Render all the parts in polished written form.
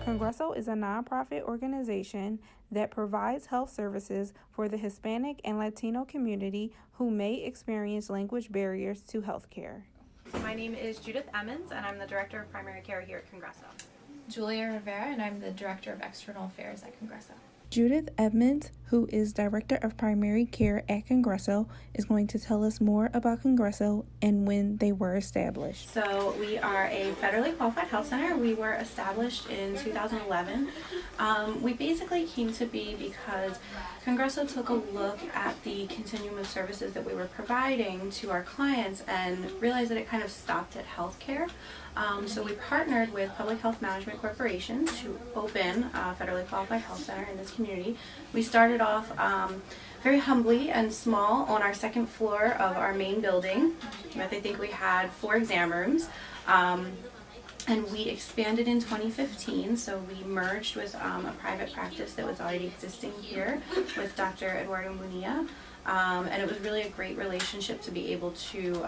Congreso is a nonprofit organization that provides health services for the Hispanic and Latino community who may experience language barriers to healthcare. So my name is Judith Emmons, and I'm the Director of Primary Care here at Congreso. Julia Rivera, and I'm the Director of External Affairs at Congreso. Judith Edmonds, who is Director of Primary Care at Congreso, is going to tell us more about Congreso and when they were established. So we are a federally qualified health center. We were established in 2011. We basically came to be because Congreso took a look at the continuum of services that we were providing to our clients and realized that it kind of stopped at healthcare. So we partnered with Public Health Management Corporation to open a federally qualified health center in this community. We started off very humbly and small on our second floor of our main building. I think we had 4 exam rooms. And we expanded in 2015, so we merged with a private practice that was already existing here with Dr. Eduardo Munilla. And it was really a great relationship to be able to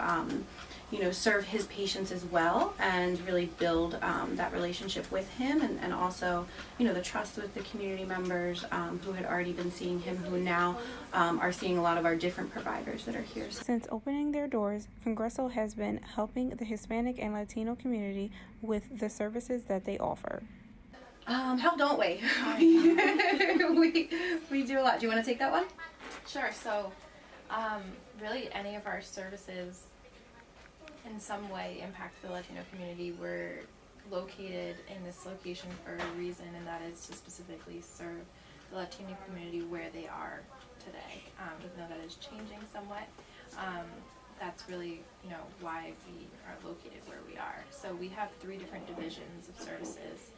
serve his patients as well and really build that relationship with him and also, the trust with the community members who had already been seeing him, who now are seeing a lot of our different providers that are here. Since opening their doors, Congreso has been helping the Hispanic and Latino community with the services that they offer. How don't we? we do a lot. Do you want to take that one? Sure. So, really, any of our services in some way impact the Latino community. We're located in this location for a reason, and that is to specifically serve the Latino community where they are today. Even though that is changing somewhat, that's really why we are located where we are. So we have 3 different divisions of services: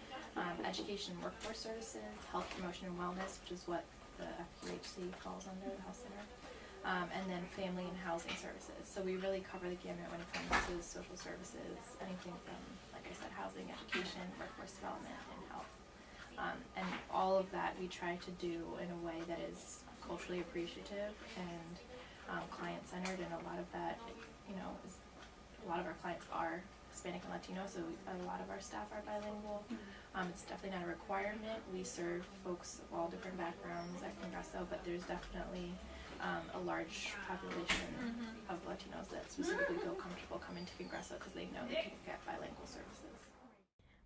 education and workforce services, health promotion and wellness, which is what the FQHC falls under, the health center. And then family and housing services. So we really cover the gamut when it comes to social services, anything from, like I said, housing, education, workforce development, and health. And all of that we try to do in a way that is culturally appreciative and client-centered, and a lot of that, a lot of our clients are Hispanic and Latino, so a lot of our staff are bilingual. It's definitely not a requirement. We serve folks of all different backgrounds at Congreso, but there's definitely a large population of Latinos that specifically feel comfortable coming to Congreso because they know they can get bilingual services.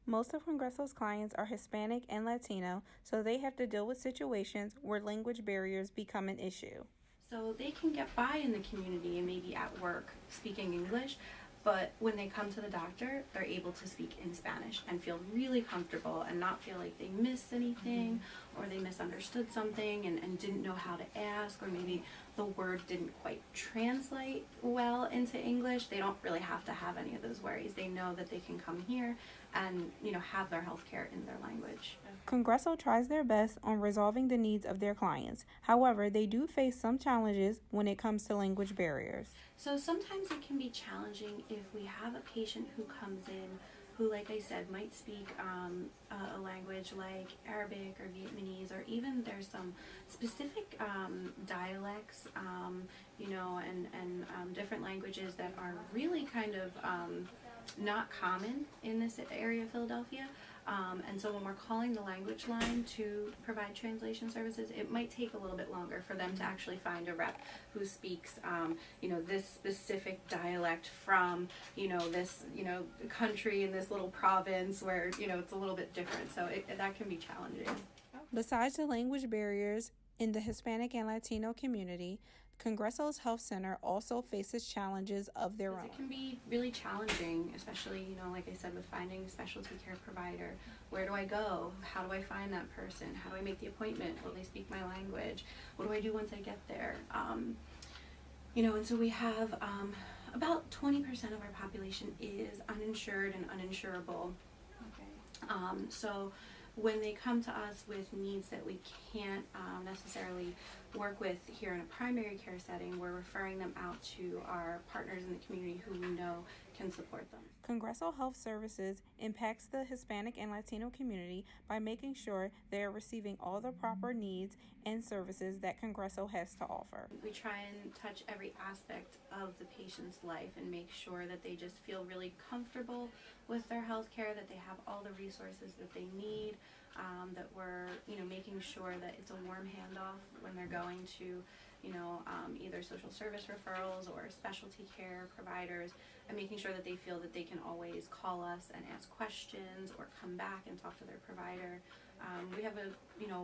Most of Congreso's clients are Hispanic and Latino, so they have to deal with situations where language barriers become an issue. So they can get by in the community and maybe at work speaking English, but when they come to the doctor, they're able to speak in Spanish and feel really comfortable and not feel like they missed anything or they misunderstood something and didn't know how to ask, or maybe the word didn't quite translate well into English. They don't really have to have any of those worries. They know that they can come here and have their health care in their language. Congreso tries their best on resolving the needs of their clients. However, they do face some challenges when it comes to language barriers. So sometimes it can be challenging if we have a patient who comes in who, like I said, might speak a language like Arabic or Vietnamese, or even there's some specific dialects, and different languages that are really kind of not common in this area of Philadelphia. And so when we're calling the language line to provide translation services, it might take a little bit longer for them to actually find a rep who speaks, this specific dialect from, this, country in this little province where, it's a little bit different. So that can be challenging. Besides the language barriers in the Hispanic and Latino community, Congreso's Health Center also faces challenges of their own. It can be really challenging, especially, like I said, with finding a specialty care provider. Where do I go? How do I find that person? How do I make the appointment? Will they speak my language? What do I do once I get there? And so we have about 20% of our population is uninsured and uninsurable. Okay. So when they come to us with needs that we can't necessarily work with here in a primary care setting, we're referring them out to our partners in the community who we know can support them. Congreso Health Services impacts the Hispanic and Latino community by making sure they are receiving all the proper needs and services that Congreso has to offer. We try and touch every aspect of the patient's life and make sure that they just feel really comfortable with their health care, that they have all the resources that they need, that we're making sure that it's a warm handoff when they're going to either social service referrals or specialty care providers, and making sure that they feel that they can always call us and ask questions or come back and talk to their provider. We have a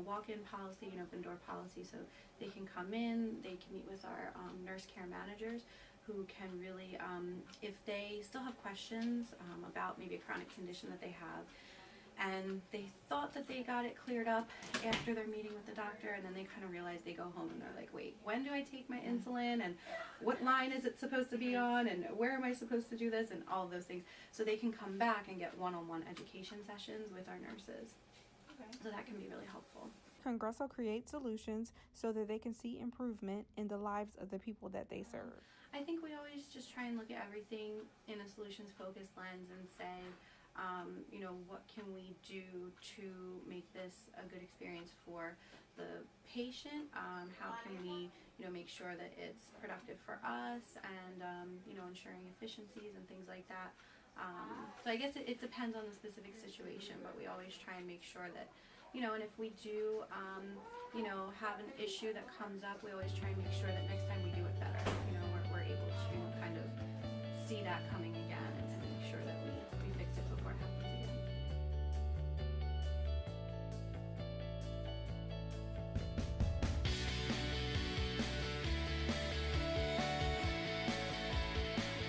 walk-in policy, an open door policy, so they can come in, they can meet with our nurse care managers, who can really, if they still have questions about maybe a chronic condition that they have, and they thought that they got it cleared up after their meeting with the doctor, and then they kind of realize, they go home and they're like, wait, when do I take my insulin, and what line is it supposed to be on, and where am I supposed to do this, and all of those things. So they can come back and get one-on-one education sessions with our nurses. Okay. So that can be really helpful. Congreso creates solutions so that they can see improvement in the lives of the people that they serve. I think we always just try and look at everything in a solutions-focused lens and say, what can we do to make this a good experience for the patient? How can we, make sure that it's productive for us, and, ensuring efficiencies and things like that. So I guess it depends on the specific situation, but we always try and make sure that, and if we do, have an issue that comes up, we always try and make sure that next time we do it better. We're able to kind of see that coming